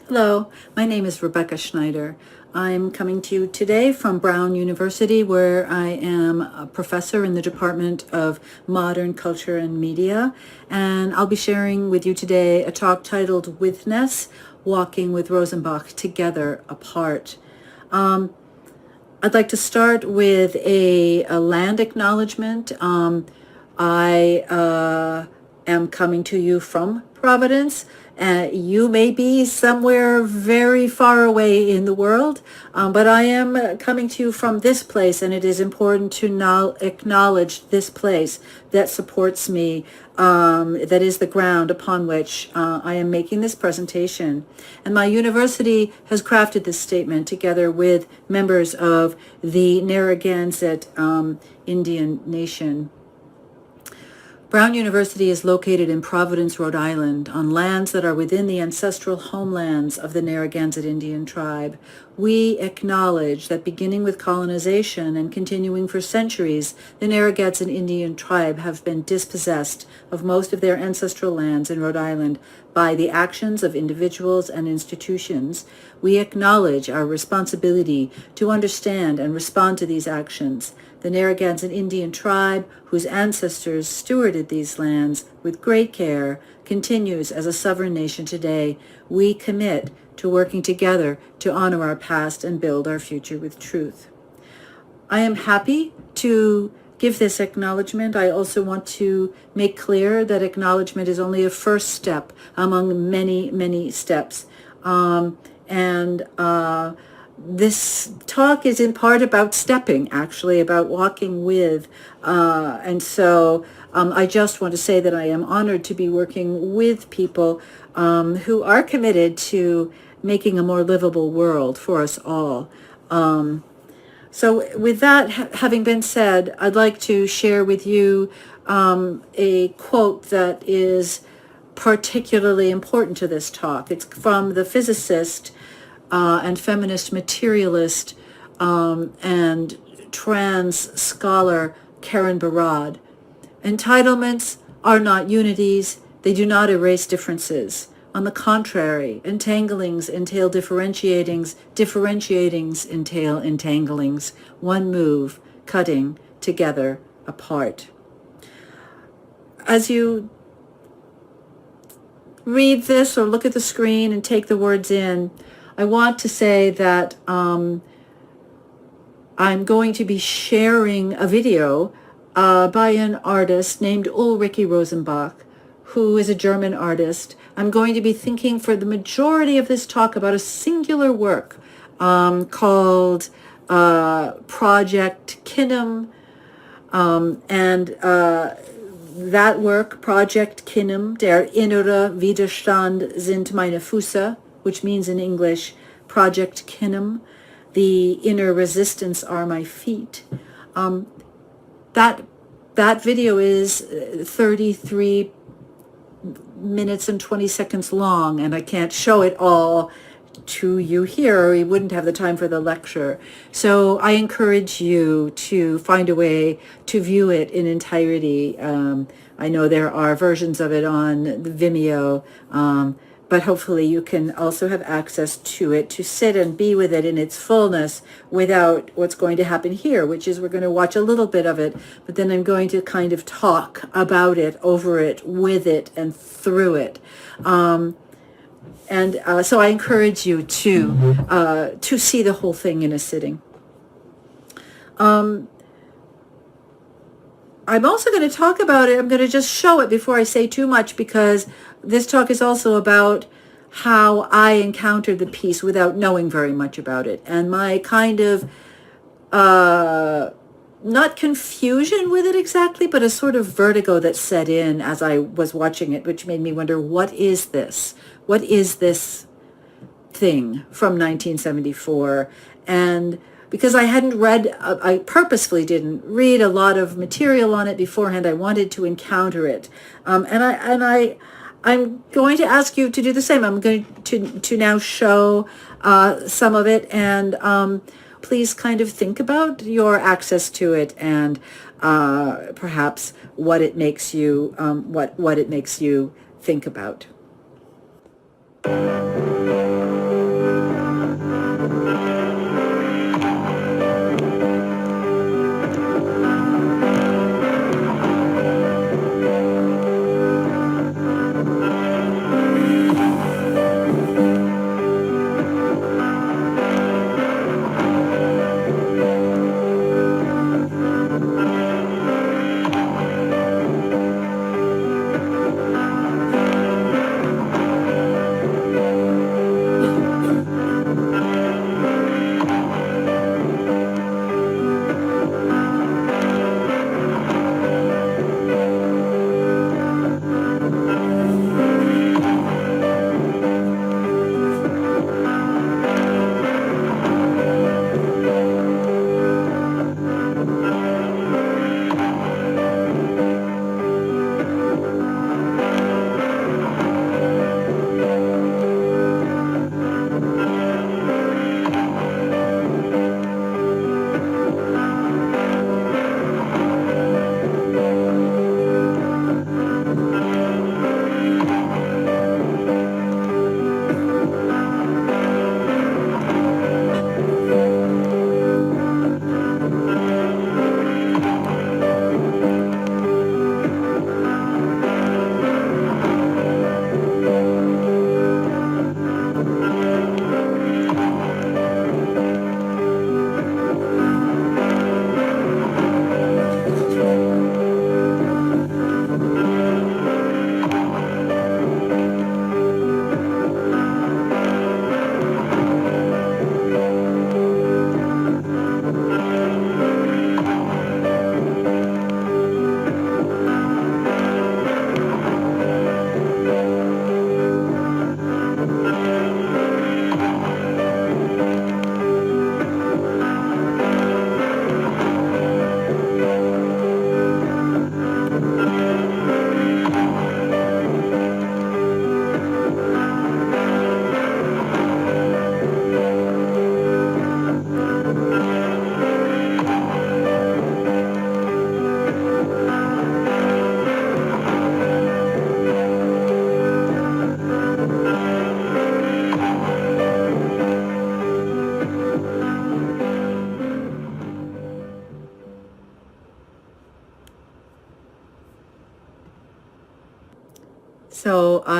Hello, my name is Rebecca Schneider. I'm coming to you today from Brown University, where I am a professor in the Department of Modern Culture and Media, and I'll be sharing with you today a talk titled Withness, Walking with Rosenbach Together Apart. I'd like to start with a land acknowledgement. I am coming to you from Providence. You may be somewhere very far away in the world, but I am coming to you from this place, and it is important to acknowledge this place that supports me, that is the ground upon which I am making this presentation. And my university has crafted this statement together with members of the Narragansett Indian Nation. Brown University is located in Providence, Rhode Island, on lands that are within the ancestral homelands of the Narragansett Indian tribe. We acknowledge that beginning with colonization and continuing for centuries, the Narragansett Indian tribe have been dispossessed of most of their ancestral lands in Rhode Island by the actions of individuals and institutions. We acknowledge our responsibility to understand and respond to these actions. The Narragansett Indian tribe, whose ancestors stewarded these lands with great care, continues as a sovereign nation today. We commit to working together to honor our past and build our future with truth. I am happy to give this acknowledgement. I also want to make clear that acknowledgement is only a first step among many, many steps. This talk is in part about stepping, actually, about walking with. I just want to say that I am honored to be working with people who are committed to making a more livable world for us all. So with that having been said, I'd like to share with you a quote that is particularly important to this talk. It's from the physicist and feminist materialist and trans scholar Karen Barad. Entitlements are not unities. They do not erase differences. On the contrary, entanglings entail differentiatings. Differentiatings entail entanglings. One move, cutting together apart. As you read this or look at the screen and take the words in, I want to say that I'm going to be sharing a video by an artist named Ulrike Rosenbach, who is a German artist. I'm going to be thinking for the majority of this talk about a singular work called Project Kinnem, that work, Project Kinnem, Der innere Widerstand sind meine Füße, which means in English, Project Kinnem, the inner resistance are my feet. That video is 33 minutes and 20 seconds long, and I can't show it all to you here, or we wouldn't have the time for the lecture. So I encourage you to find a way to view it in entirety. I know there are versions of it on Vimeo, but hopefully you can also have access to it, to sit and be with it in its fullness without what's going to happen here, which is we're going to watch a little bit of it, but then I'm going to kind of talk about it, over it, with it, and through it. So I encourage you to see the whole thing in a sitting. I'm also going to talk about it. I'm going to just show it before I say too much, because this talk is also about how I encountered the piece without knowing very much about it, and my kind of not confusion with it exactly, but a sort of vertigo that set in as I was watching it, which made me wonder, what is this? What is this thing from 1974? And because I hadn't read, I purposefully didn't read a lot of material on it beforehand. I wanted to encounter it. I'm going to ask you to do the same. I'm going to now show some of it, and please kind of think about your access to it, and perhaps what it makes you what it makes you think about.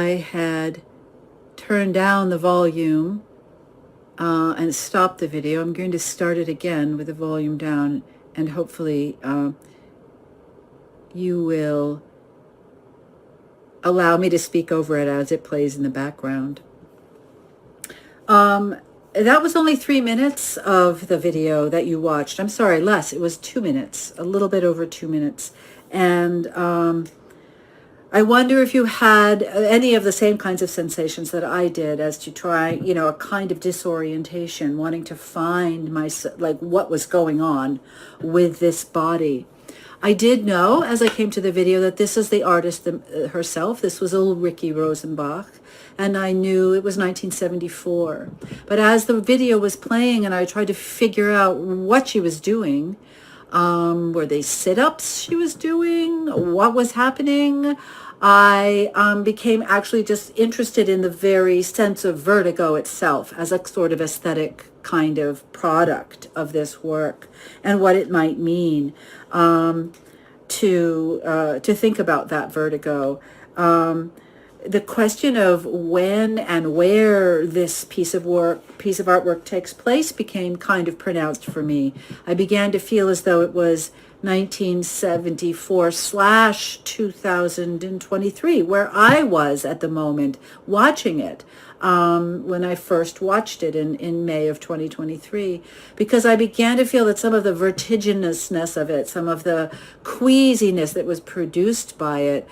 I had turned down the volume and stopped the video. I'm going to start it again with the volume down, and hopefully you will allow me to speak over it as it plays in the background. That was only 3 minutes of the video that you watched. I'm sorry, less. It was 2 minutes, a little bit over 2 minutes. And I wonder if you had any of the same kinds of sensations that I did, as to try, a kind of disorientation, wanting to find like what was going on with this body. I did know, as I came to the video, that this is the artist herself. This was Ulrike Rosenbach, and I knew it was 1974. But as the video was playing and I tried to figure out what she was doing, were they sit-ups she was doing? What was happening? I became actually just interested in the very sense of vertigo itself as a sort of aesthetic kind of product of this work, and what it might mean to think about that vertigo. The question of when and where this piece of artwork takes place became kind of pronounced for me. I began to feel as though it was 1974/2023, where I was at the moment watching it, when I first watched it in May of 2023, because I began to feel that some of the vertiginousness of it, some of the queasiness that was produced by it,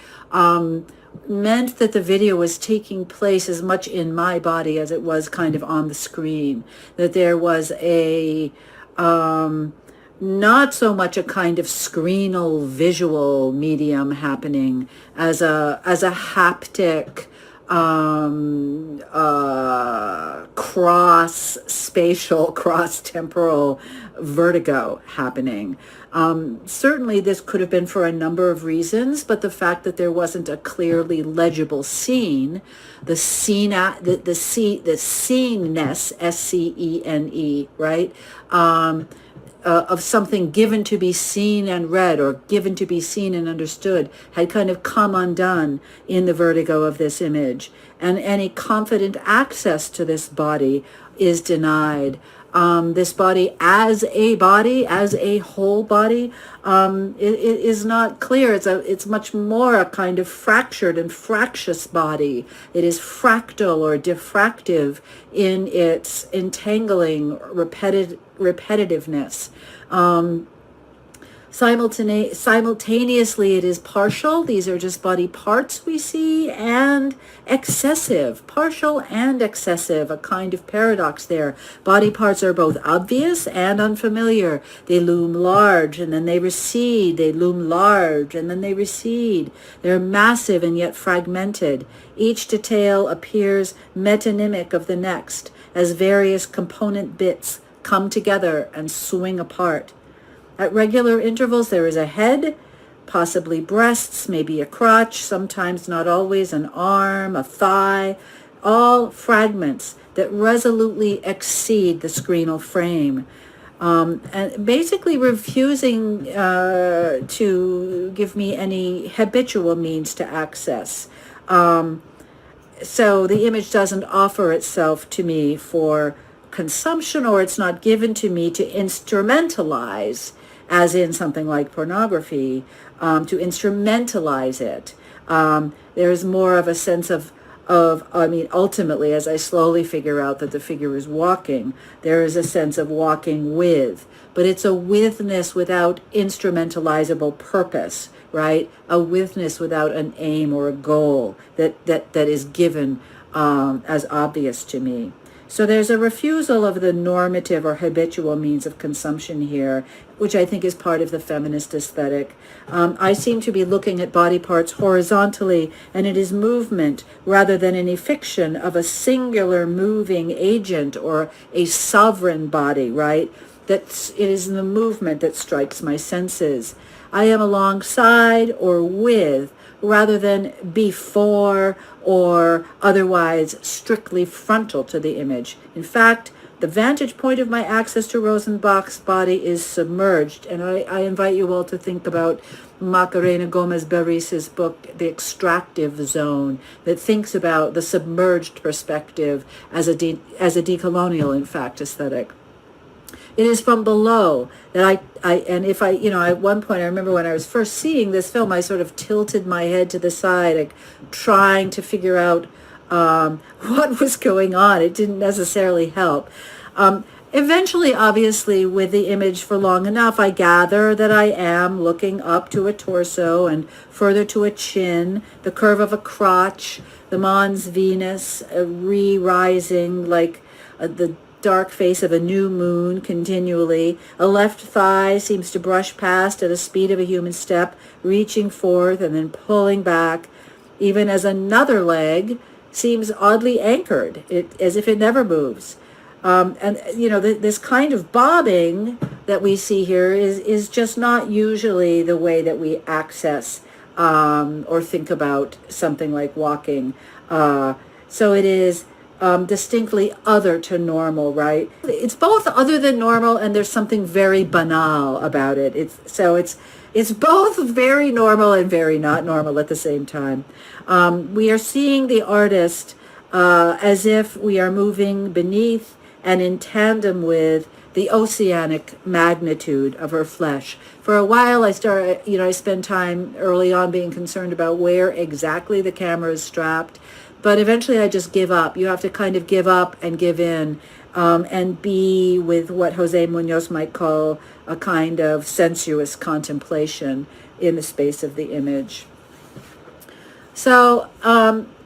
meant that the video was taking place as much in my body as it was kind of on the screen, that there was a not so much a kind of screenal visual medium happening as a haptic cross-spatial, cross-temporal vertigo happening. Certainly this could have been for a number of reasons, but the fact that there wasn't a clearly legible scene, the sceneness, S-C-E-N-E, right? Of something given to be seen and read, or given to be seen and understood, had kind of come undone in the vertigo of this image. And any confident access to this body is denied. This body, as a whole body, it is not clear. It's much more a kind of fractured and fractious body. It is fractal or diffractive in its entangling repetitiveness. Simultaneously, it is partial. These are just body parts we see, and excessive, partial and excessive, a kind of paradox there. Body parts are both obvious and unfamiliar. They loom large and then they recede. They loom large and then they recede. They're massive and yet fragmented. Each detail appears metonymic of the next as various component bits come together and swing apart. At regular intervals, there is a head, possibly breasts, maybe a crotch, sometimes, not always, an arm, a thigh, all fragments that resolutely exceed the screenal frame, and basically refusing to give me any habitual means to access. So the image doesn't offer itself to me for consumption, or it's not given to me to instrumentalize, as in something like pornography, to instrumentalize it. There's more of a sense of, ultimately, as I slowly figure out that the figure is walking, there is a sense of walking with, but it's a withness without instrumentalizable purpose, right? A withness without an aim or a goal that is given as obvious to me. So there's a refusal of the normative or habitual means of consumption here, which I think is part of the feminist aesthetic. I seem to be looking at body parts horizontally, and it is movement rather than any fiction of a singular moving agent or a sovereign body, right? It is the movement that strikes my senses. I am alongside or with rather than before or otherwise strictly frontal to the image. In fact, the vantage point of my access to Rosenbach's body is submerged, and I invite you all to think about Macarena Gomez Barris's book, The Extractive Zone, that thinks about the submerged perspective as a decolonial, in fact, aesthetic. It is from below that and if at one point, I remember when I was first seeing this film, I sort of tilted my head to the side, like trying to figure out what was going on. It didn't necessarily help. Eventually, obviously, with the image for long enough, I gather that I am looking up to a torso and further to a chin, the curve of a crotch, the mons Venus re-rising like the dark face of a new moon continually. A left thigh seems to brush past at a speed of a human step, reaching forth and then pulling back, even as another leg seems oddly anchored, as if it never moves. This kind of bobbing that we see here is just not usually the way that we access or think about something like walking. So it is distinctly other to normal, right? It's both other than normal, and there's something very banal about it. It's both very normal and very not normal at the same time. We are seeing the artist as if we are moving beneath and in tandem with the oceanic magnitude of her flesh. For a while, I spent time early on being concerned about where exactly the camera is strapped, but eventually I just give up. You have to kind of give up and give in, and be with what Jose Munoz might call a kind of sensuous contemplation in the space of the image. So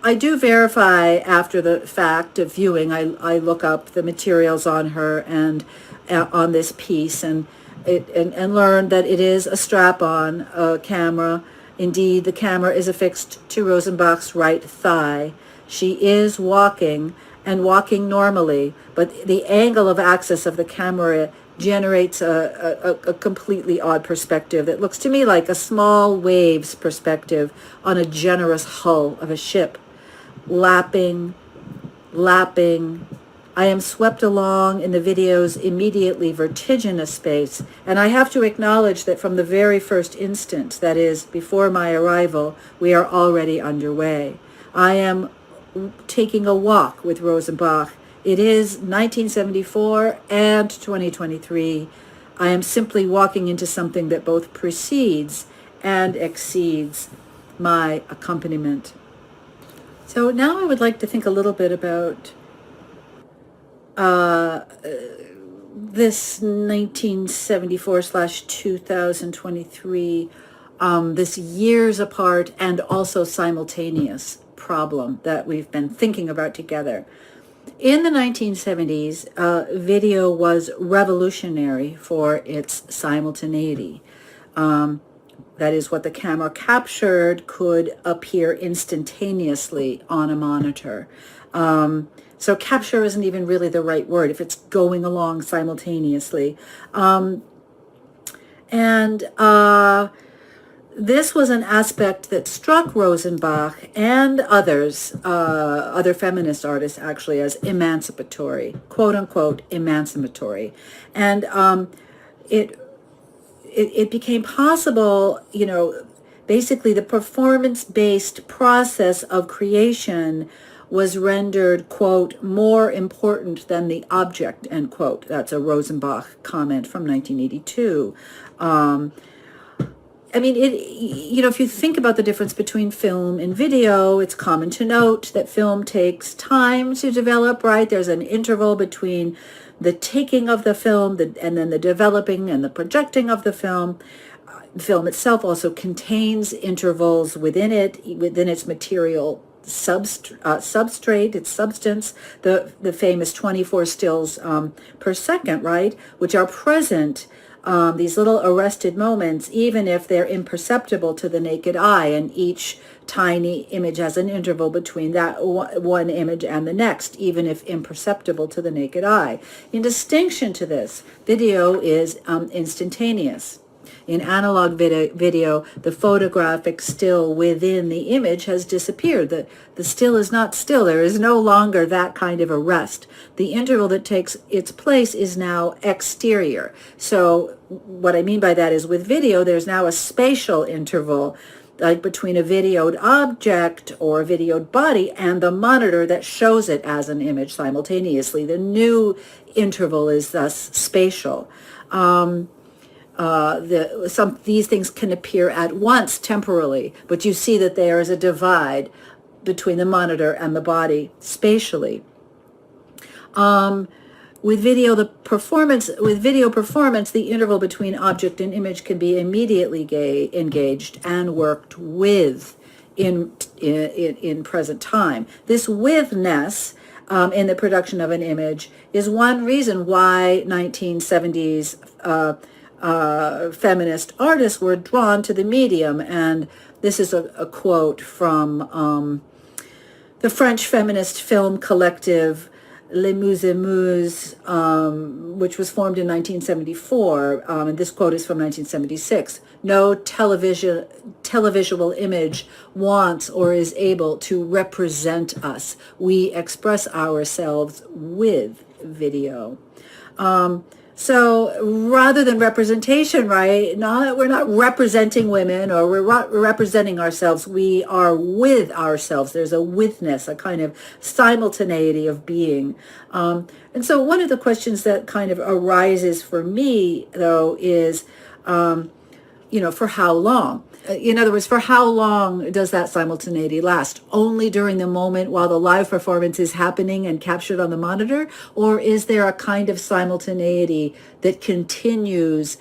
I do verify after the fact of viewing. I look up the materials on her and on this piece, and learn that it is a strap-on camera. Indeed, the camera is affixed to Rosenbach's right thigh. She is walking and walking normally, but the angle of access of the camera generates a completely odd perspective that looks to me like a small waves perspective on a generous hull of a ship. Lapping. I am swept along in the video's immediately vertiginous space, and I have to acknowledge that from the very first instant, that is, before my arrival, we are already underway. I am taking a walk with Rosenbach. It is 1974 and 2023. I am simply walking into something that both precedes and exceeds my accompaniment. So now I would like to think a little bit about this 1974/2023, this years apart and also simultaneous problem that we've been thinking about together. In the 1970s, video was revolutionary for its simultaneity. That is, what the camera captured could appear instantaneously on a monitor. So capture isn't even really the right word if it's going along simultaneously. This was an aspect that struck Rosenbach and others, other feminist artists actually, as emancipatory, quote unquote, emancipatory. And it became possible, basically the performance-based process of creation was rendered, quote, more important than the object, end quote. That's a Rosenbach comment from 1982. If you think about the difference between film and video, it's common to note that film takes time to develop, right? There's an interval between the taking of the film and then the developing and the projecting of the film. The film itself also contains intervals within its material substrate, its substance, the famous 24 stills per second, right, which are present, these little arrested moments, even if they're imperceptible to the naked eye, and each tiny image has an interval between that one image and the next, even if imperceptible to the naked eye. In distinction to this, video is instantaneous. In analog video, the photographic still within the image has disappeared. The still is not still. There is no longer that kind of a rest. The interval that takes its place is now exterior. So what I mean by that is with video, there's now a spatial interval, like between a videoed object or a videoed body and the monitor that shows it as an image simultaneously. The new interval is thus spatial. These things can appear at once temporally, but you see that there is a divide between the monitor and the body spatially. With video performance, the interval between object and image can be immediately engaged and worked with in present time. This withness in the production of an image is one reason why 1970s feminist artists were drawn to the medium. And this is a quote from the French feminist film collective Les Muses, which was formed in 1974, and this quote is from 1976. No televisual image wants or is able to represent us. We express ourselves with video. So rather than representation, right, we're not representing women or we're representing ourselves. We are with ourselves. There's a withness, a kind of simultaneity of being. And so one of the questions that kind of arises for me, though, is, for how long? In other words, for how long does that simultaneity last? Only during the moment while the live performance is happening and captured on the monitor? Or is there a kind of simultaneity that continues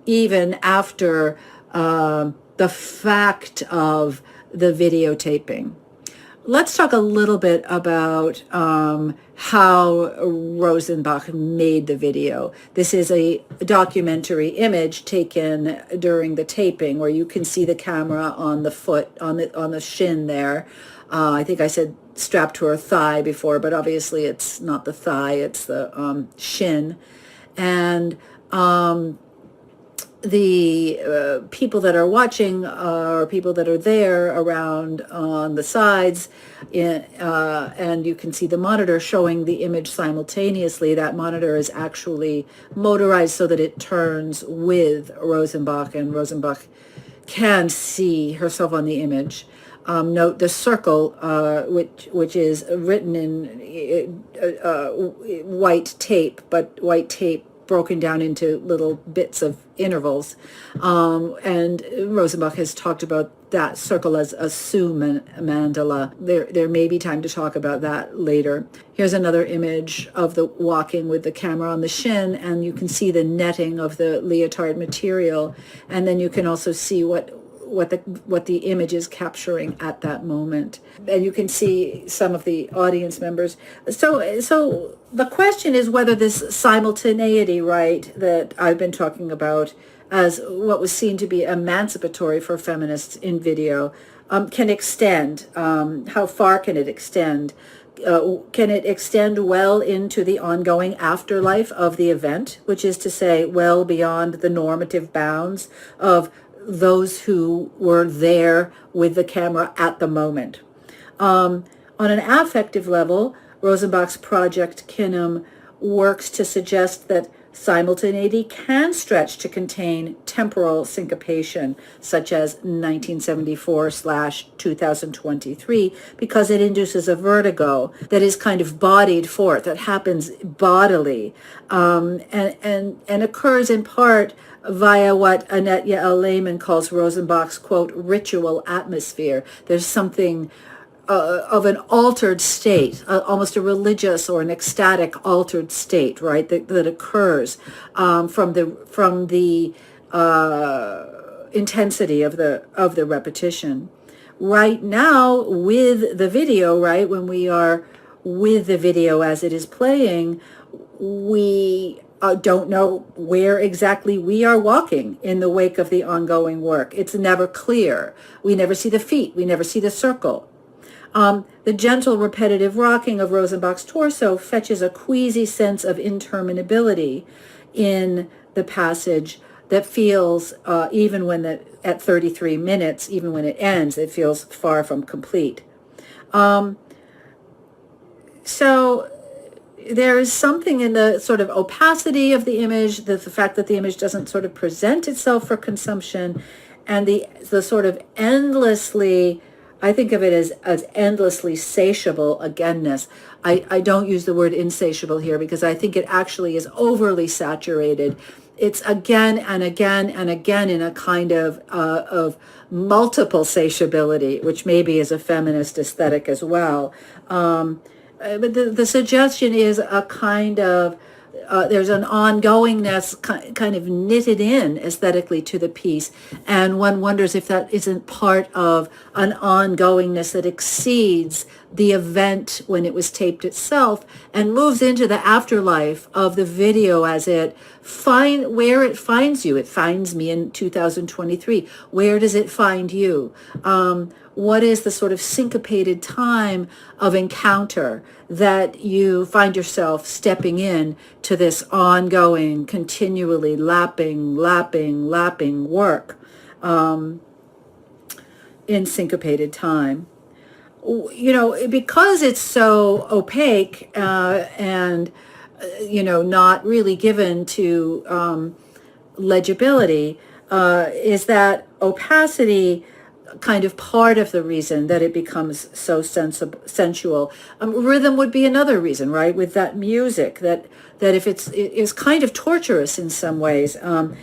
even after the fact of the videotaping? Let's talk a little bit about how Rosenbach made the video. This is a documentary image taken during the taping where you can see the camera on the foot, on the shin there. I think I said strapped to her thigh before, but obviously it's not the thigh, it's the shin. And the people that are watching are people that are there around on the sides, and you can see the monitor showing the image simultaneously. That monitor is actually motorized so that it turns with Rosenbach, and Rosenbach can see herself on the image. Note the circle, which is written in white tape, but white tape broken down into little bits of intervals. And Rosenbach has talked about that circle as a Sue mandala. There may be time to talk about that later. Here's another image of the walking with the camera on the shin, and you can see the netting of the leotard material. And then you can also see what the image is capturing at that moment. And you can see some of the audience members. So the question is whether this simultaneity, right, that I've been talking about as what was seen to be emancipatory for feminists in video, can extend. How far can it extend? Can it extend well into the ongoing afterlife of the event, which is to say well beyond the normative bounds of those who were there with the camera at the moment? On an affective level, Rosenbach's project Kinum works to suggest that simultaneity can stretch to contain temporal syncopation, such as 1974/2023, because it induces a vertigo that is kind of bodied forth, that happens bodily, and occurs in part via what Annette Yael Lehman calls Rosenbach's, quote, ritual atmosphere. There's something of an altered state, almost a religious or an ecstatic altered state, right, that occurs from the intensity of the repetition. Right now, with the video, right, when we are with the video as it is playing, we don't know where exactly we are walking in the wake of the ongoing work. It's never clear. We never see the feet. We never see the circle. The gentle, repetitive rocking of Rosenbach's torso fetches a queasy sense of interminability in the passage that feels, even when at 33 minutes, even when it ends, it feels far from complete. So there is something in the sort of opacity of the image, the fact that the image doesn't sort of present itself for consumption, and the sort of endlessly, I think of it as endlessly satiable againness. I don't use the word insatiable here because I think it actually is overly saturated. It's again and again and again in a kind of multiple satiability, which maybe is a feminist aesthetic as well. But the suggestion is a kind of, there's an ongoingness kind of knitted in aesthetically to the piece. And one wonders if that isn't part of an ongoingness that exceeds the event when it was taped itself and moves into the afterlife of the video as where it finds you. It finds me in 2023. Where does it find you? What is the sort of syncopated time of encounter that you find yourself stepping in to this ongoing, continually lapping work in syncopated time? Because it's so opaque and, not really given to legibility, is that opacity kind of part of the reason that it becomes so sensual. Rhythm would be another reason, right? With that music, that if it is kind of torturous in some ways, and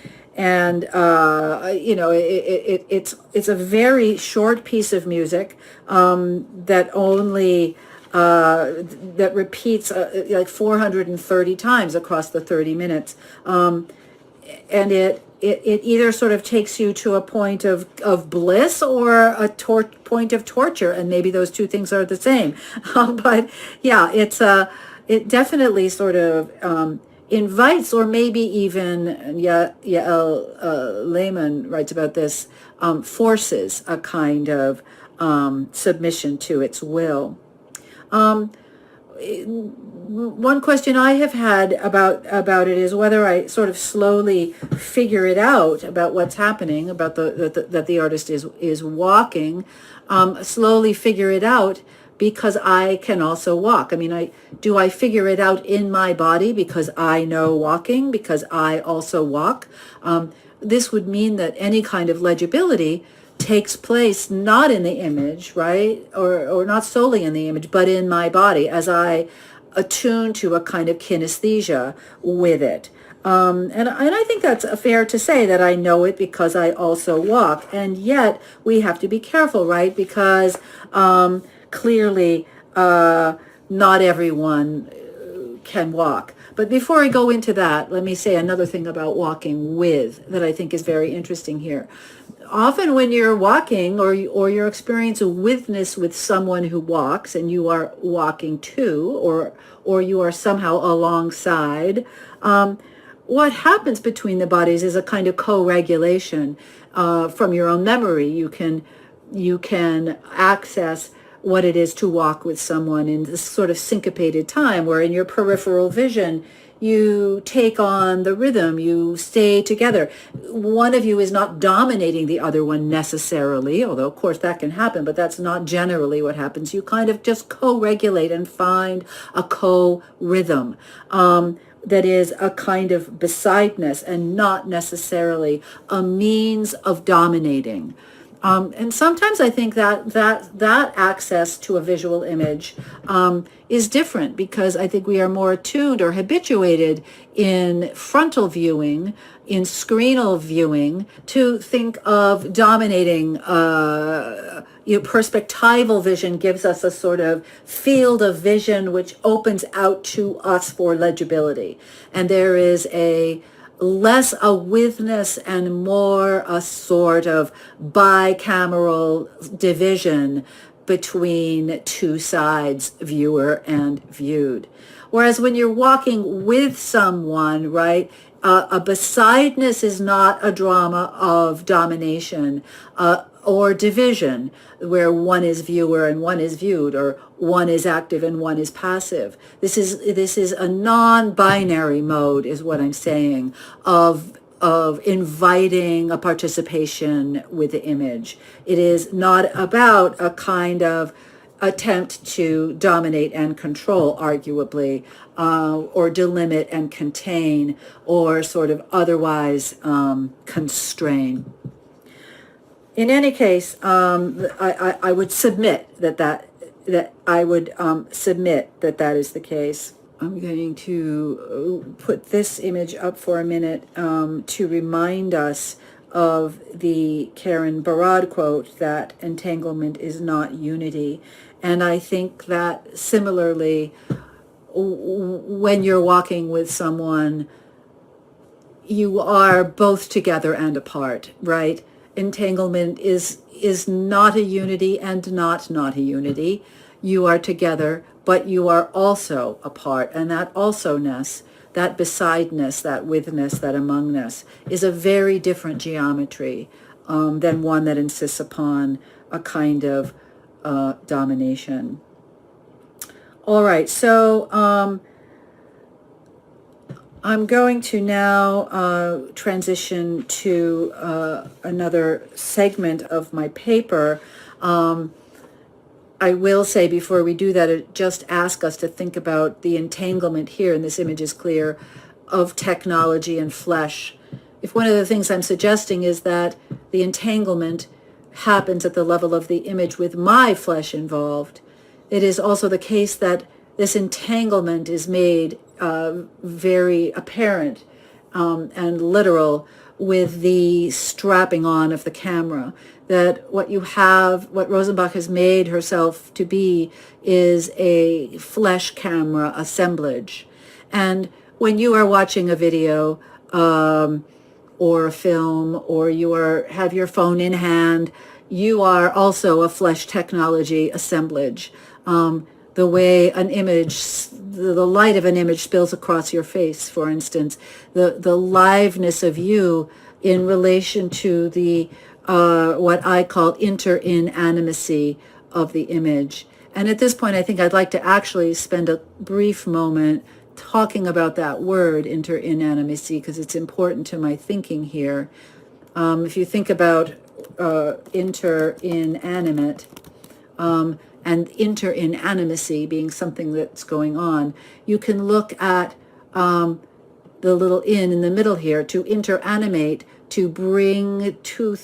it's a very short piece of music that only that repeats like 430 times across the 30 minutes, and it either sort of takes you to a point of bliss or a point of torture, and maybe those two things are the same. But yeah, it definitely sort of invites, or maybe even Yael Lehman writes about this, forces a kind of submission to its will. One question I have had about it is whether I sort of slowly figure it out about what's happening, about that the artist is walking, slowly figure it out because I can also walk. I mean, do I figure it out in my body because I know walking, because I also walk? This would mean that any kind of legibility takes place not in the image, right? Or not solely in the image, but in my body as I attune to a kind of kinesthesia with it. And I think that's fair to say that I know it because I also walk. And yet we have to be careful, right? Because clearly not everyone can walk. But before I go into that, let me say another thing about walking with that I think is very interesting here. Often when you're walking or your experience of withness with someone who walks and you are walking too, or you are somehow alongside, what happens between the bodies is a kind of co-regulation from your own memory. You can access what it is to walk with someone in this sort of syncopated time where in your peripheral vision you take on the rhythm, you stay together. One of you is not dominating the other one necessarily, although of course that can happen, but that's not generally what happens. You kind of just co-regulate and find a co-rhythm that is a kind of besideness and not necessarily a means of dominating. And sometimes I think that access to a visual image is different because I think we are more attuned or habituated in frontal viewing, in screenal viewing, to think of dominating. Perspectival vision gives us a sort of field of vision which opens out to us for legibility. And there is less a withness and more a sort of bicameral division between two sides, viewer and viewed. Whereas when you're walking with someone, right, a besideness is not a drama of domination or division, where one is viewer and one is viewed, or one is active and one is passive. This is a non-binary mode, is what I'm saying, of of inviting a participation with the image. It is not about a kind of attempt to dominate and control, arguably, or delimit and contain, or sort of otherwise constrain. In any case, I would submit that is the case. I'm going to put this image up for a minute to remind us of the Karen Barad quote that entanglement is not unity. And I think that similarly, when you're walking with someone, you are both together and apart, right? Entanglement is not a unity and not a unity. You are together, but you are also apart. And that also-ness, that besideness, that withness, that amongness is a very different geometry than one that insists upon a kind of domination. All right, so I'm going to now transition to another segment of my paper. I will say before we do that, just ask us to think about the entanglement here, and this image is clear, of technology and flesh. If one of the things I'm suggesting is that the entanglement happens at the level of the image with my flesh involved, it is also the case that this entanglement is made very apparent and literal with the strapping on of the camera. That what Rosenbach has made herself to be is a flesh camera assemblage. And when you are watching a video or a film, or have your phone in hand, you are also a flesh technology assemblage. The way an image, the light of an image spills across your face, for instance, the liveness of you in relation to the what I call inter-inanimacy of the image. And at this point, I think I'd like to actually spend a brief moment talking about that word, inter-inanimacy, because it's important to my thinking here. If you think about inter-inanimate and inter-inanimacy being something that's going on, you can look at the little in the middle here, to interanimate, to bring two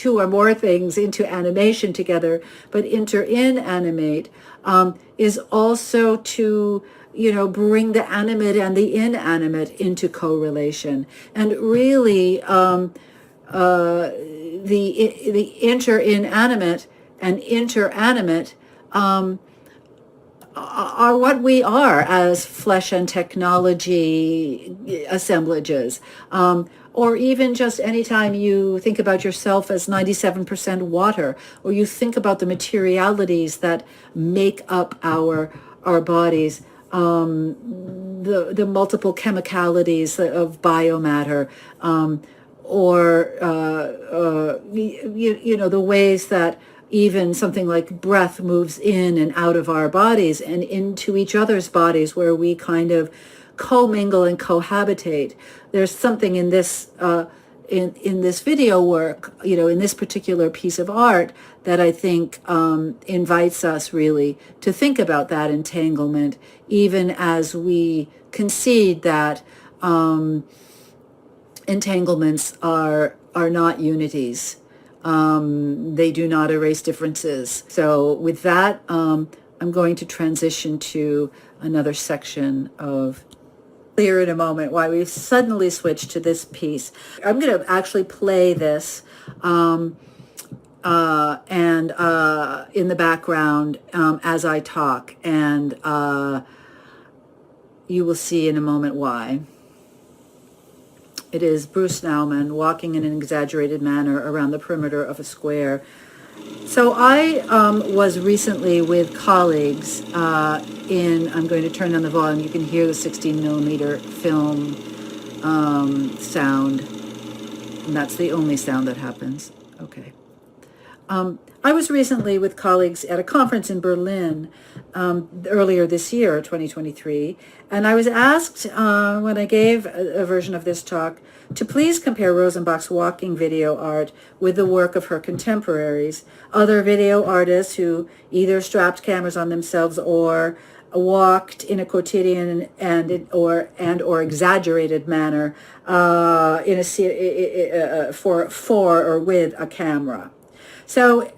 or more things into animation together. But inter-inanimate is also to, bring the animate and the inanimate into correlation. And really, the inter-inanimate and interanimate are what we are as flesh and technology assemblages. Or even just anytime you think about yourself as 97% water, or you think about the materialities that make up our bodies, the multiple chemicalities of biomatter, or the ways that even something like breath moves in and out of our bodies and into each other's bodies, where we kind of commingle and cohabitate. There's something in this in this video work, in this particular piece of art, that I think invites us really to think about that entanglement, even as we concede that entanglements are not unities. They do not erase differences. So with that, I'm going to transition to another section of clear in a moment why we suddenly switched to this piece. I'm going to actually play this and in the background as I talk, and you will see in a moment why. It is Bruce Nauman walking in an exaggerated manner around the perimeter of a square. So I was recently with colleagues I'm going to turn on the volume. You can hear the 16 millimeter film sound. And that's the only sound that happens. Okay. I was recently with colleagues at a conference in Berlin earlier this year, 2023, and I was asked when I gave a version of this talk to please compare Rosenbach's walking video art with the work of her contemporaries, other video artists who either strapped cameras on themselves or walked in a quotidian and or exaggerated manner for or with a camera. So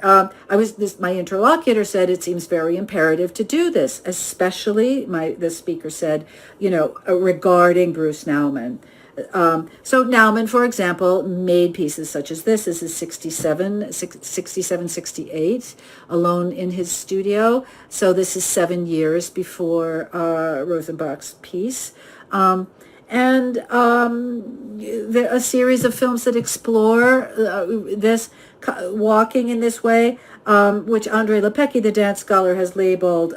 my interlocutor said it seems very imperative to do this, especially the speaker said, regarding Bruce Nauman. So Nauman, for example, made pieces such as this. This is 67, 68, alone in his studio. So this is 7 years before Rosenbach's piece. And there are a series of films that explore this walking in this way, which Andrei Lepecki, the dance scholar, has labeled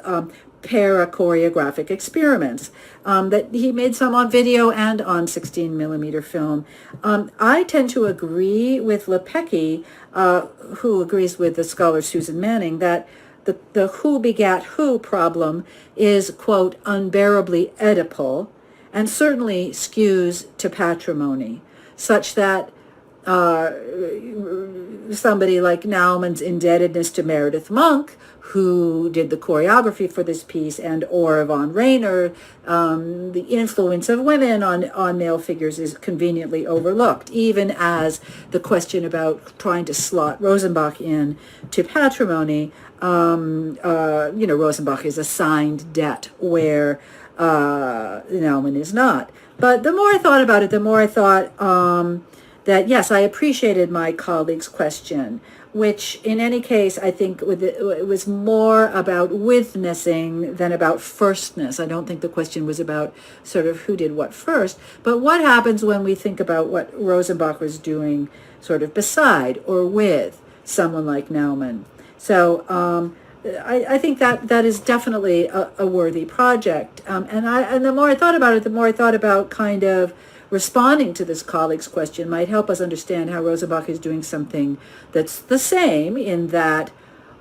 para-choreographic experiments, that he made some on video and on 16 millimeter film. I tend to agree with Lepecki, who agrees with the scholar Susan Manning, that the who begat who problem is, quote, unbearably Oedipal, and certainly skews to patrimony, such that somebody like Nauman's indebtedness to Meredith Monk, who did the choreography for this piece, and or Yvonne Rainer, the influence of women on male figures is conveniently overlooked, even as the question about trying to slot Rosenbach in to patrimony, Rosenbach is assigned debt where Nauman is not. But the more I thought about it, the more I thought that, yes, I appreciated my colleague's question, which in any case, I think it was more about witnessing than about firstness. I don't think the question was about sort of who did what first, but what happens when we think about what Rosenbach was doing sort of beside or with someone like Nauman. So I think that is definitely a worthy project. And the more I thought about it, the more I thought about kind of responding to this colleague's question might help us understand how Rosenbach is doing something that's the same, in that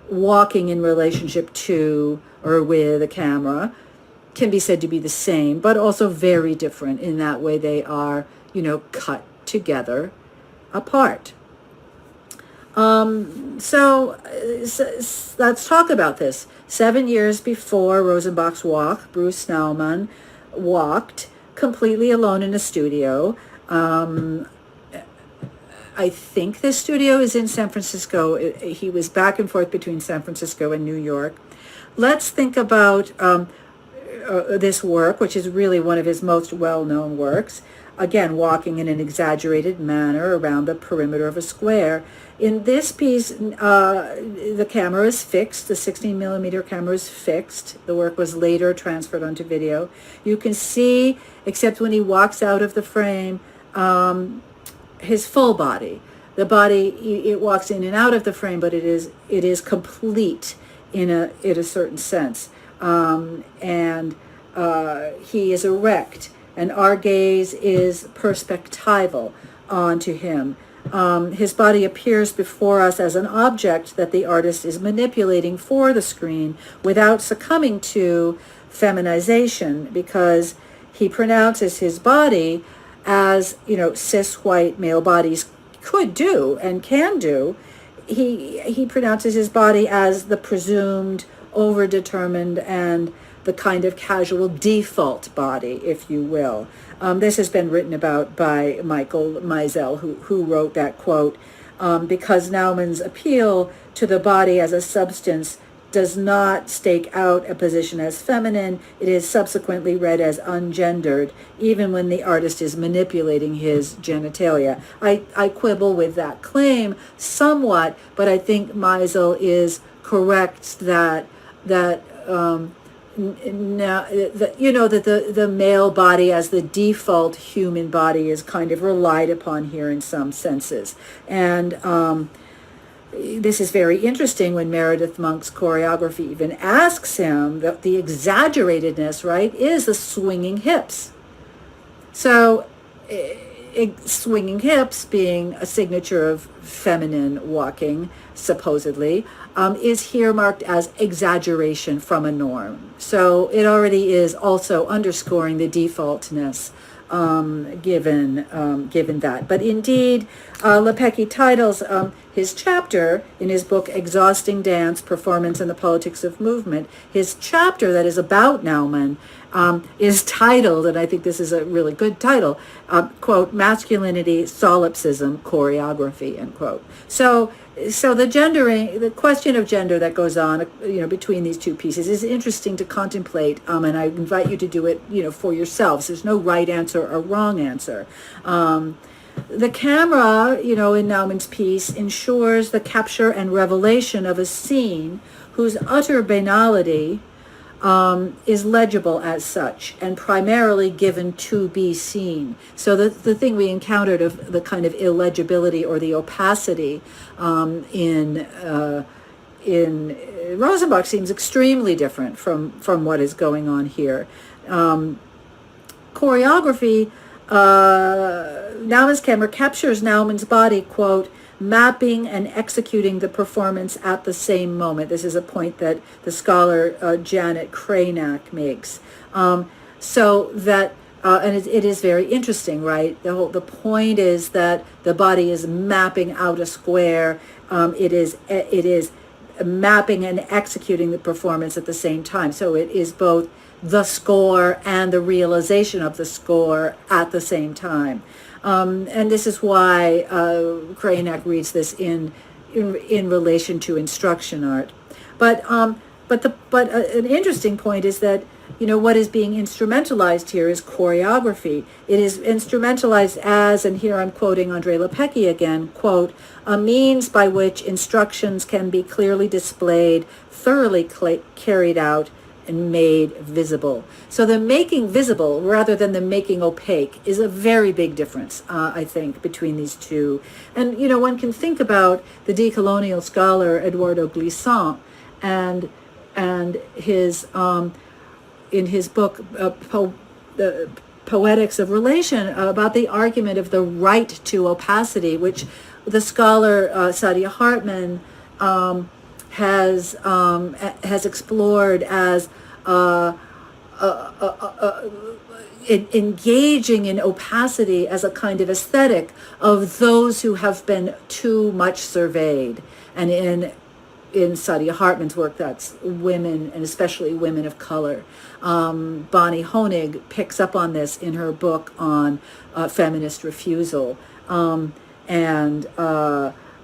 walking in relationship to or with a camera can be said to be the same, but also very different in that way they are, cut together apart. So let's talk about this. 7 years before Rosenbach's walk, Bruce Nauman walked completely alone in a studio. I think this studio is in San Francisco. He was back and forth between San Francisco and New York. Let's think about this work, which is really one of his most well-known works. Again, walking in an exaggerated manner around the perimeter of a square. In this piece, the camera is fixed. The 16 millimeter camera is fixed. The work was later transferred onto video. You can see, except when he walks out of the frame, his full body. The body, it walks in and out of the frame, but it is complete in a certain sense. And he is erect, and our gaze is perspectival onto him. His body appears before us as an object that the artist is manipulating for the screen without succumbing to feminization, because he pronounces his body as, cis white male bodies could do and can do. He pronounces his body as the presumed, overdetermined, and the kind of casual default body, if you will. This has been written about by Michael Meisel, who wrote that quote, because Nauman's appeal to the body as a substance does not stake out a position as feminine. It is subsequently read as ungendered, even when the artist is manipulating his genitalia. I quibble with that claim somewhat, but I think Meisel is correct that the male body as the default human body is kind of relied upon here in some senses. And this is very interesting when Meredith Monk's choreography even asks him that the exaggeratedness, right, is the swinging hips. So swinging hips being a signature of feminine walking, supposedly, is here marked as exaggeration from a norm. So it already is also underscoring the defaultness given that. But indeed, Lepecki titles his chapter in his book, Exhausting Dance, Performance and the Politics of Movement, his chapter that is about Naumann is titled, and I think this is a really good title, quote, Masculinity, Solipsism, Choreography, end quote. So the question of gender that goes on, between these two pieces is interesting to contemplate, and I invite you to do it, for yourselves. There's no right answer or wrong answer. The camera, in Naumann's piece, ensures the capture and revelation of a scene whose utter banality is legible as such and primarily given to be seen. So the thing we encountered of the kind of illegibility or the opacity in Rosenbach seems extremely different from what is going on here. Choreography, Naumann's camera captures Naumann's body, quote, mapping and executing the performance at the same moment. This is a point that the scholar Janet Cranack makes. So that, and it is very interesting, right? The point is that the body is mapping out a square. It is mapping and executing the performance at the same time. So it is both the score and the realization of the score at the same time. And this is why Cranack reads this in relation to instruction art. But an interesting point is that what is being instrumentalized here is choreography. It is instrumentalized as, and here I'm quoting Andrei Lepecki again, quote, a means by which instructions can be clearly displayed, thoroughly carried out, and made visible. So the making visible rather than the making opaque is a very big difference, I think, between these two. And, one can think about the decolonial scholar Eduardo Glissant and his, in his book, the Poetics of Relation, about the argument of the right to opacity, which the scholar Saadia Hartman has explored as engaging in opacity as a kind of aesthetic of those who have been too much surveyed. And in Saadia Hartman's work, that's women, and especially women of color. Bonnie Honig picks up on this in her book on feminist refusal.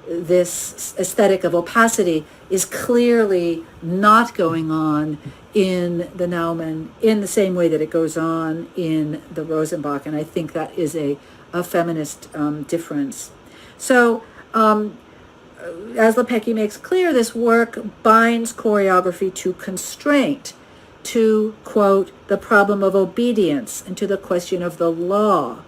This aesthetic of opacity is clearly not going on in the Naumann in the same way that it goes on in the Rosenbach, and I think that is a feminist difference. So, as Lepecki makes clear, this work binds choreography to constraint, to, quote, the problem of obedience, and to the question of the law,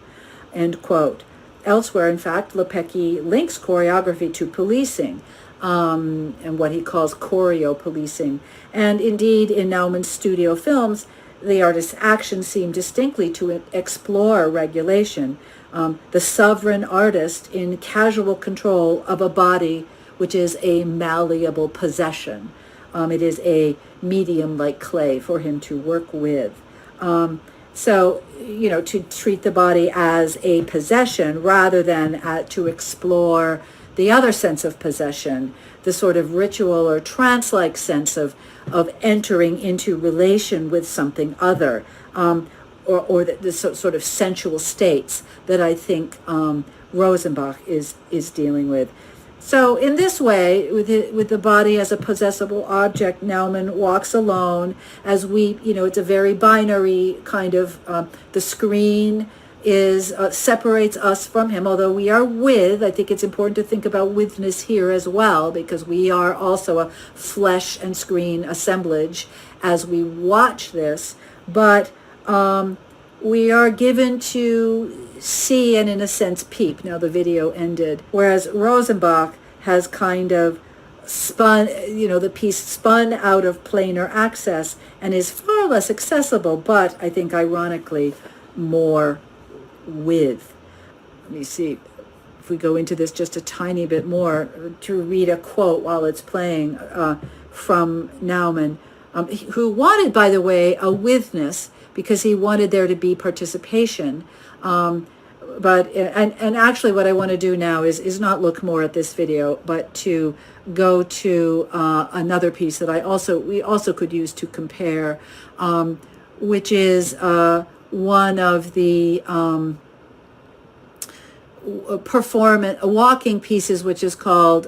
end quote. Elsewhere, in fact, Lepecki links choreography to policing, and what he calls choreo policing. And indeed, in Naumann's studio films, the artist's actions seem distinctly to explore regulation. The sovereign artist in casual control of a body which is a malleable possession. It is a medium like clay for him to work with. So, to treat the body as a possession rather than to explore the other sense of possession, the sort of ritual or trance-like sense of entering into relation with something other, or the sort of sensual states that I think Rosenbach is dealing with. So in this way, with the body as a possessible object, Naumann walks alone as it's a very binary kind of, the screen separates us from him, although we are I think it's important to think about withness here as well, because we are also a flesh and screen assemblage as we watch this, but we are given to see and in a sense peep. Now the video ended, whereas Rosenbach has kind of spun, the piece spun out of planar access and is far less accessible, but I think ironically more with. me see if we go into this just a tiny bit more, to read a quote while it's playing from Naumann, who wanted, by the way, a withness because he wanted there to be participation. And actually what I want to do now is not look more at this video, but to go to another piece that we also could use to compare, which is one of the walking pieces, which is called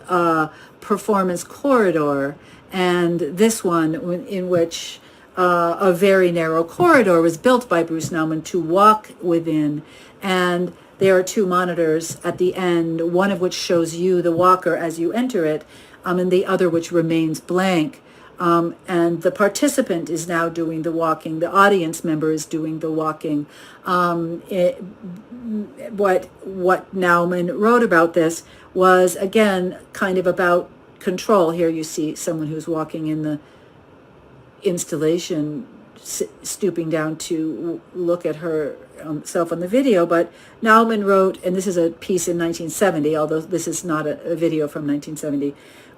Performance Corridor, and this one in which a very narrow corridor was built by Bruce Naumann to walk within, and there are two monitors at the end, one of which shows you, the walker, as you enter it, and the other which remains blank. And the participant is now doing the walking. The audience member is doing the walking. What Naumann wrote about this was, again, kind of about control. Here you see someone who's walking in the installation, stooping down to look at herself on the video. But Naumann wrote, and this is a piece in 1970, although this is not a video from 1970,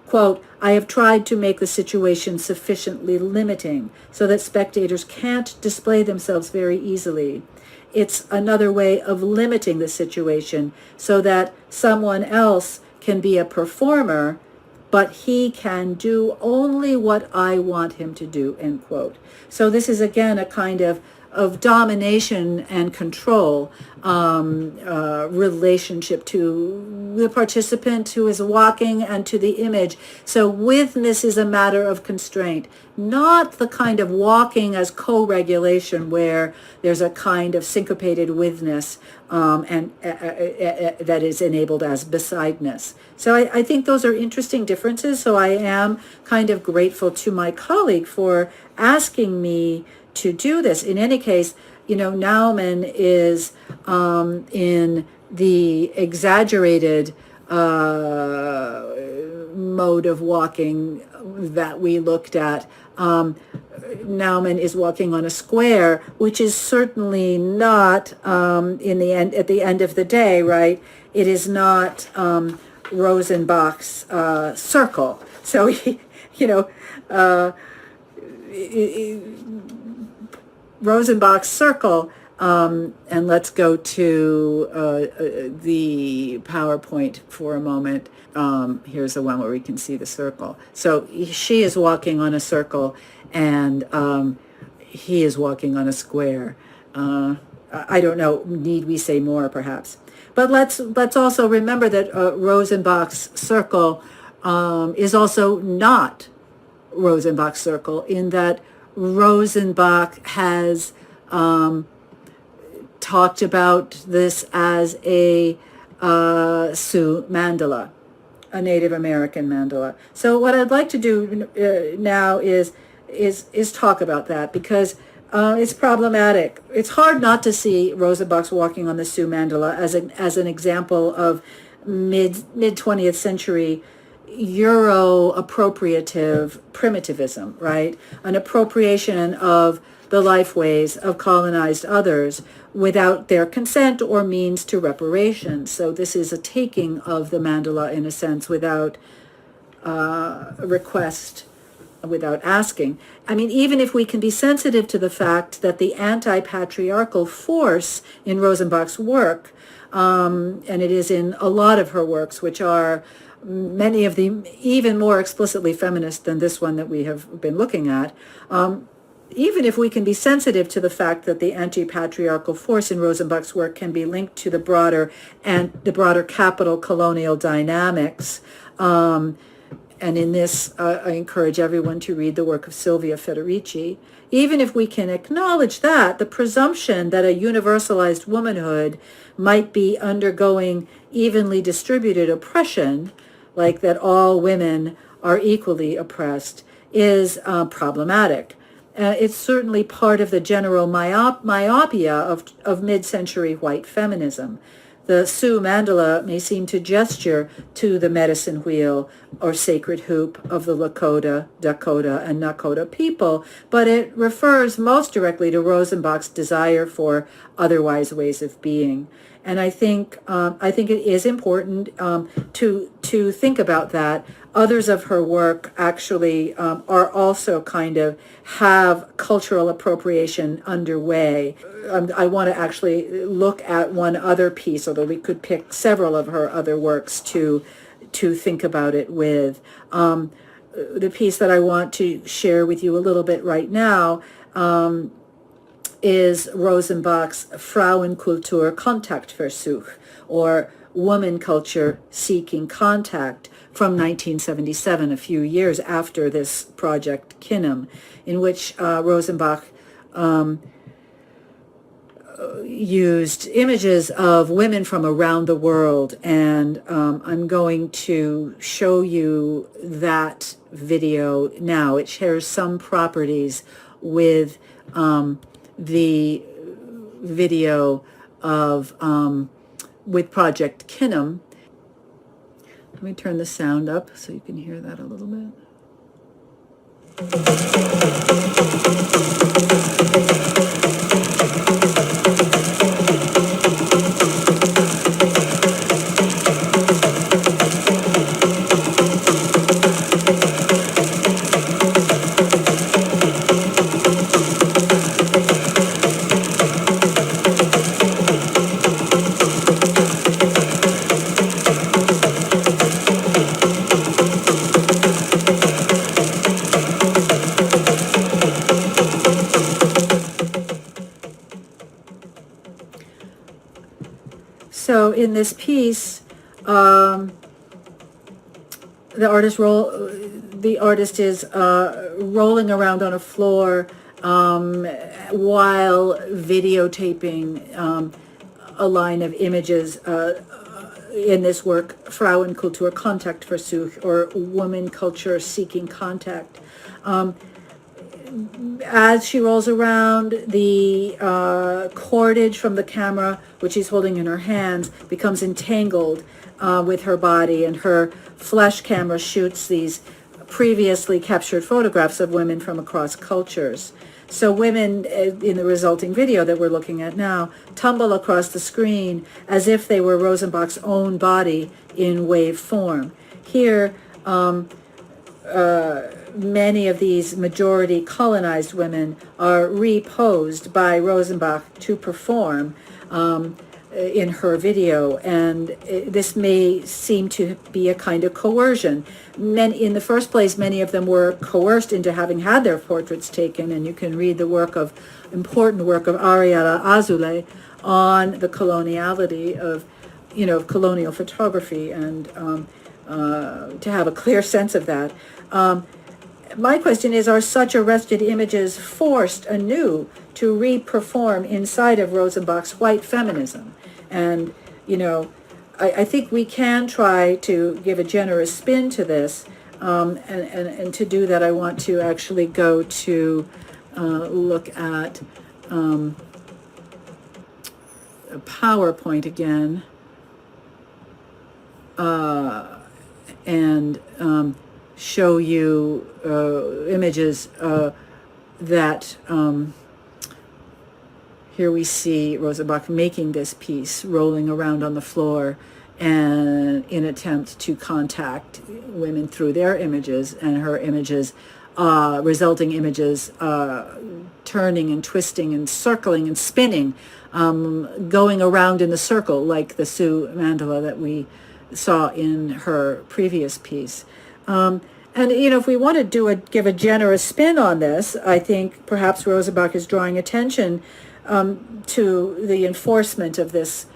quote, "I have tried to make the situation sufficiently limiting so that spectators can't display themselves very easily. It's another way of limiting the situation so that someone else can be a performer, but he can do only what I want him to do," end quote. So this is, again, a kind of domination and control relationship to the participant who is walking and to the image. So withness is a matter of constraint, not the kind of walking as co-regulation where there's a kind of syncopated withness and that is enabled as besideness. So I think those are interesting differences. So I am kind of grateful to my colleague for asking me to do this. In any case, Naumann is in the exaggerated mode of walking that we looked at. Naumann is walking on a square, which is certainly not at the end of the day, right? It is not Rosenbach's circle. So Rosenbach's circle, and let's go to the PowerPoint for a moment. Here's the one where we can see the circle. So she is walking on a circle, and he is walking on a square. I don't know, need we say more perhaps? But let's also remember that Rosenbach's circle is also not Rosenbach's circle, in that Rosenbach has talked about this as a Sioux mandala, a Native American mandala. So what I'd like to do now is talk about that, because it's problematic. It's hard not to see Rosenbach's walking on the Sioux mandala as an example of mid 20th century Euro-appropriative primitivism, right? An appropriation of the lifeways of colonized others without their consent or means to reparations. So this is a taking of the mandala, in a sense, without request, without asking. I mean, even if we can be sensitive to the fact that the anti-patriarchal force in Rosenbach's work, and it is in a lot of her works, which are many of them even more explicitly feminist than this one that we have been looking at, even if we can be sensitive to the fact that the anti-patriarchal force in Rosenbach's work can be linked to the broader capital colonial dynamics, and in this, I encourage everyone to read the work of Silvia Federici. Even if we can acknowledge that, the presumption that a universalized womanhood might be undergoing evenly distributed oppression, like that all women are equally oppressed, is problematic. It's certainly part of the general myopia of mid-century white feminism. The Sioux mandala may seem to gesture to the medicine wheel or sacred hoop of the Lakota, Dakota, and Nakota people, but it refers most directly to Rosenbach's desire for otherwise ways of being. And I think it is important to think about that. Others of her work actually are also kind of have cultural appropriation underway. I want to actually look at one other piece, although we could pick several of her other works to think about it with. The piece that I want to share with you a little bit right now is Rosenbach's Frauenkultur Kontaktversuch, or Woman Culture Seeking Contact, from 1977, a few years after this project Kinnem, in which Rosenbach used images of women from around the world, and I'm going to show you that video now. It shares some properties with the video of with Project Kinnem. Let me turn the sound up so you can hear that a little bit. So in this piece, the artist is rolling around on a floor while videotaping a line of images in this work, Frauenkultur Kontaktversuch, or Woman Culture Seeking Contact. As she rolls around, the cordage from the camera, which she's holding in her hands, becomes entangled with her body, and her flash camera shoots these previously captured photographs of women from across cultures. So women in the resulting video that we're looking at now tumble across the screen as if they were Rosenbach's own body in wave form. Here, many of these majority colonized women are reposed by Rosenbach to perform in her video, and this may seem to be a kind of coercion. In the first place, many of them were coerced into having had their portraits taken, and you can read the important work of Ariela Azule on the coloniality of colonial photography, and to have a clear sense of that. My question is, are such arrested images forced anew to re-perform inside of Rosenbach's white feminism? And, I think we can try to give a generous spin to this. And to do that, I want to actually go to look at a PowerPoint again. And show you images that here we see Rosenbach making this piece, rolling around on the floor, and in attempt to contact women through their images, and her images, resulting images, turning and twisting and circling and spinning, going around in a circle like the Sioux mandala that we saw in her previous piece. And if we want to give a generous spin on this, I think perhaps Rosenbach is drawing attention to the enforcement of this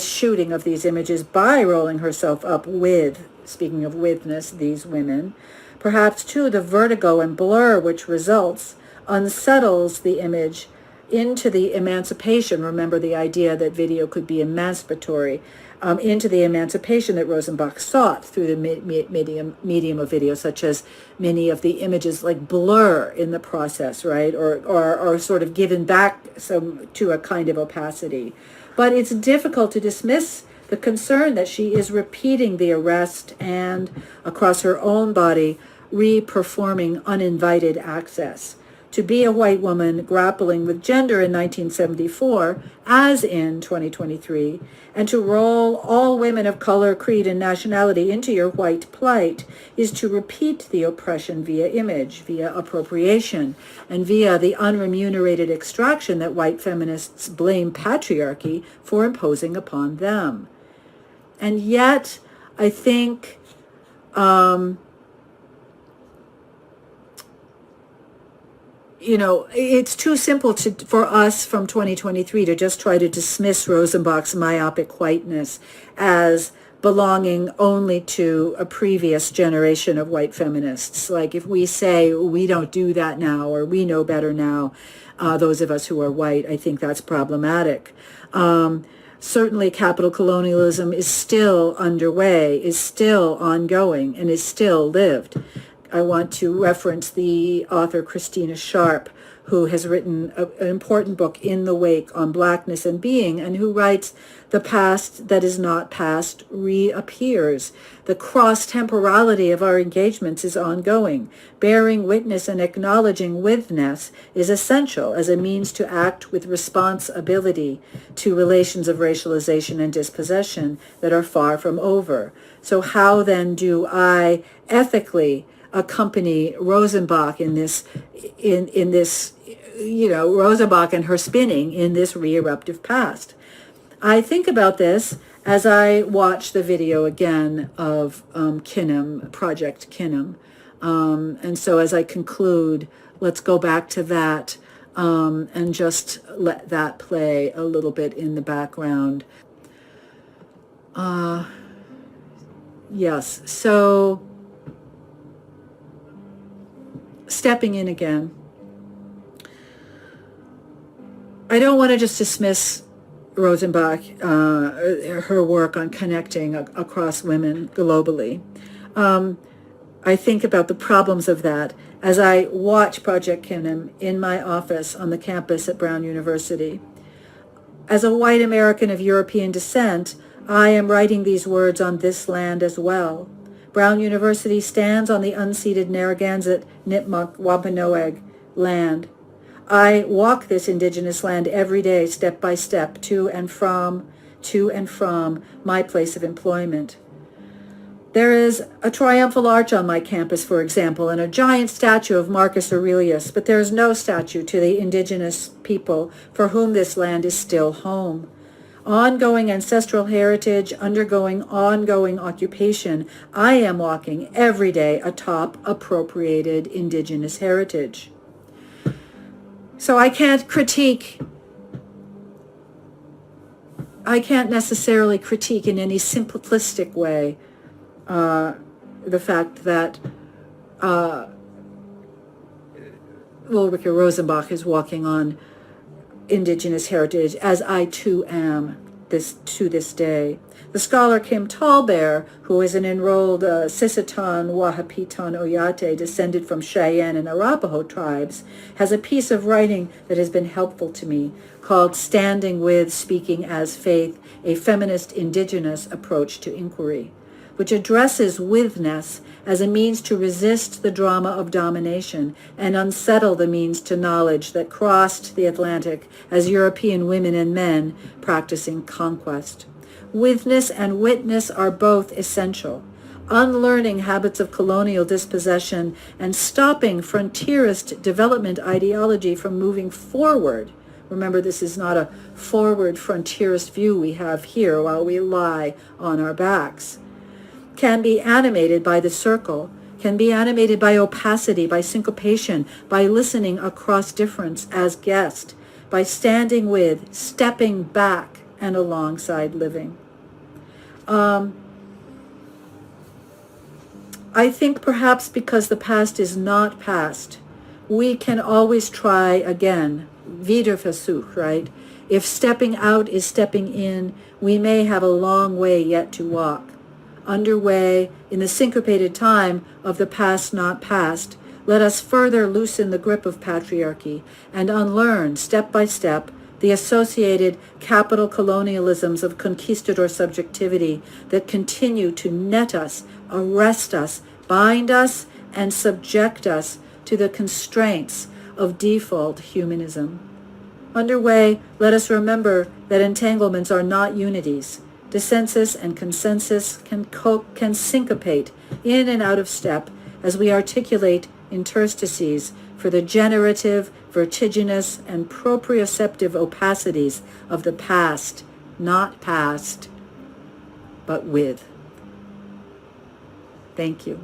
shooting of these images by rolling herself up with, speaking of withness, these women. Perhaps too the vertigo and blur which results unsettles the image into the emancipation. Remember the idea that video could be emancipatory. Into the emancipation that Rosenbach sought through the medium of video, such as many of the images like blur in the process, right, or sort of given back to a kind of opacity. But it's difficult to dismiss the concern that she is repeating the arrest and, across her own body, re-performing uninvited access. to be a white woman grappling with gender in 1974, as in 2023, and to roll all women of color, creed, and nationality into your white plight is to repeat the oppression via image, via appropriation, and via the unremunerated extraction that white feminists blame patriarchy for imposing upon them. And yet, I think it's too simple for us from 2023 to just try to dismiss Rosenbach's myopic whiteness as belonging only to a previous generation of white feminists. Like if we say we don't do that now or we know better now, those of us who are white, I think that's problematic. Certainly capital colonialism is still underway, is still ongoing, and is still lived. I want to reference the author Christina Sharp, who has written an important book, In the Wake, on Blackness and Being, and who writes, "The past that is not past reappears. The cross-temporality of our engagements is ongoing. Bearing witness and acknowledging withness is essential as a means to act with responsibility to relations of racialization and dispossession that are far from over." So how then do I ethically accompany Rosenbach in this Rosenbach and her spinning in this re-eruptive past? I think about this as I watch the video again of Kinnem, Project Kinnem. And so as I conclude, let's go back to that and just let that play a little bit in the background. Yes, so stepping in again. I don't want to just dismiss Rosenbach, her work on connecting across women globally. I think about the problems of that as I watch Project Kinnem in my office on the campus at Brown University. As a white American of European descent, I am writing these words on this land as well. Brown University stands on the unceded Narragansett, Nipmuc, Wampanoag land. I walk this indigenous land every day, step by step, to and from my place of employment. There is a triumphal arch on my campus, for example, and a giant statue of Marcus Aurelius, but there is no statue to the indigenous people for whom this land is still home. Ongoing ancestral heritage, undergoing ongoing occupation, I am walking every day atop appropriated indigenous heritage. So I can't necessarily critique in any simplistic way the fact that Ulrike Rosenbach is walking on indigenous heritage, as I too am to this day. The scholar Kim Tallbear, who is an enrolled Sisseton Wahapiton Oyate descended from Cheyenne and Arapaho tribes, has a piece of writing that has been helpful to me called Standing With, Speaking as Faith, a Feminist Indigenous Approach to Inquiry, which addresses withness as a means to resist the drama of domination and unsettle the means to knowledge that crossed the Atlantic as European women and men practicing conquest. Withness and witness are both essential. Unlearning habits of colonial dispossession and stopping frontierist development ideology from moving forward. Remember, this is not a forward frontierist view we have here while we lie on our backs. Can be animated by the circle, can be animated by opacity, by syncopation, by listening across difference as guest, by standing with, stepping back, and alongside living. I think perhaps because the past is not past, we can always try again, Wiederversuch, right? If stepping out is stepping in, we may have a long way yet to walk. Underway in the syncopated time of the past not past, let us further loosen the grip of patriarchy and unlearn, step by step, the associated capital colonialisms of conquistador subjectivity that continue to net us, arrest us, bind us, and subject us to the constraints of default humanism. Underway, let us remember that entanglements are not unities. Dissensus and consensus can syncopate in and out of step as we articulate interstices for the generative, vertiginous, and proprioceptive opacities of the past, not past, but with. Thank you.